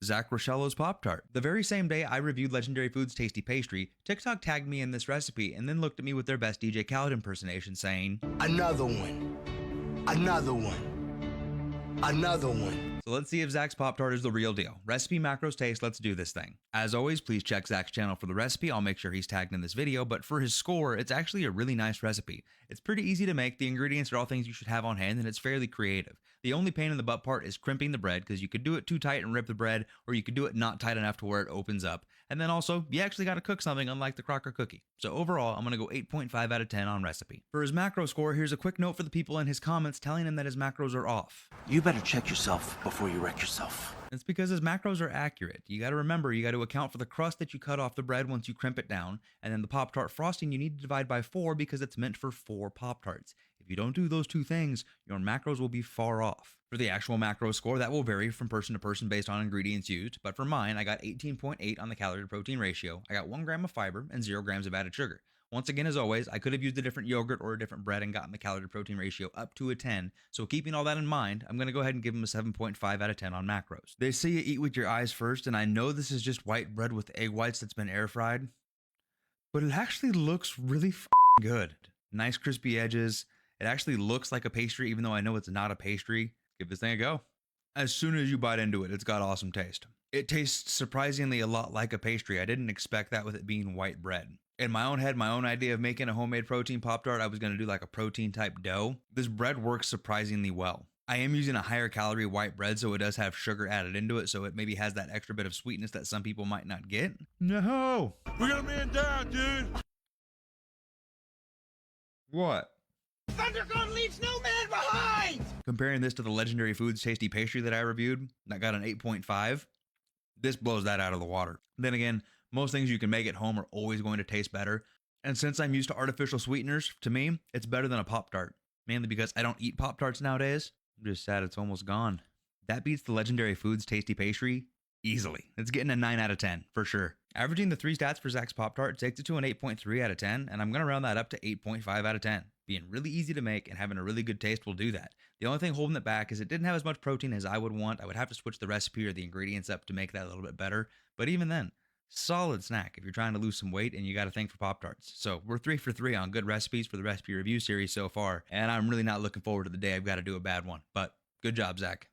Zach Rochello's Pop Tart. The very same day I reviewed Legendary Foods' tasty pastry, TikTok tagged me in this recipe and then looked at me with their best DJ Khaled impersonation saying, "Another one. Another one. Another one." So let's see if Zach's Pop Tart is the real deal. Recipe, macros, taste, let's do this thing. As always, please check Zach's channel for the recipe. I'll make sure he's tagged in this video, but for his score, it's actually a really nice recipe. It's pretty easy to make, the ingredients are all things you should have on hand, and it's fairly creative. The only pain in the butt part is crimping the bread, because you could do it too tight and rip the bread, or you could do it not tight enough to where it opens up. And then also, you actually got to cook something unlike the Crocker cookie. So overall, I'm going to go 8.5 out of 10 on recipe. For his macro score, here's a quick note for the people in his comments telling him that his macros are off. You better check yourself before you wreck yourself. It's because his macros are accurate. You got to remember, you got to account for the crust that you cut off the bread once you crimp it down, and then the Pop-Tart frosting you need to divide by 4 because it's meant for 4 Pop-Tarts. If you don't do those two things, your macros will be far off. For the actual macro score, that will vary from person to person based on ingredients used, but for mine, I got 18.8 on the calorie to protein ratio. I got 1 gram of fiber and 0 grams of added sugar. Once again, as always, I could have used a different yogurt or a different bread and gotten the calorie to protein ratio up to a 10, so keeping all that in mind, I'm going to go ahead and give him a 7.5 out of 10 on macros. They say you eat with your eyes first, and I know this is just white bread with egg whites that's been air fried, but it actually looks really good. Nice crispy edges. It actually looks like a pastry, even though I know it's not a pastry. Give this thing a go. As soon as you bite into it, it's got awesome taste. It tastes surprisingly a lot like a pastry. I didn't expect that with it being white bread. In my own head, my own idea of making a homemade protein Pop-Tart, I was going to do like a protein type dough. This bread works surprisingly well. I am using a higher calorie white bread, so it does have sugar added into it, so it maybe has that extra bit of sweetness that some people might not get. No! We got a man down, dude! What? ThunderCon leaves no man behind! Comparing this to the Legendary Foods tasty pastry that I reviewed, that got an 8.5, this blows that out of the water. Then again, most things you can make at home are always going to taste better. And since I'm used to artificial sweeteners, to me, it's better than a Pop-Tart. Mainly because I don't eat Pop-Tarts nowadays. I'm just sad it's almost gone. That beats the Legendary Foods tasty pastry easily. It's getting a 9 out of 10, for sure. Averaging the 3 stats for Zach's Pop-Tart takes it to an 8.3 out of 10, and I'm going to round that up to 8.5 out of 10. Being really easy to make and having a really good taste will do that. The only thing holding it back is it didn't have as much protein as I would want. I would have to switch the recipe or the ingredients up to make that a little bit better. But even then, solid snack if you're trying to lose some weight and you got a thing for Pop-Tarts. So we're 3 for 3 on good recipes for the recipe review series so far, and I'm really not looking forward to the day I've got to do a bad one. But good job, Zach.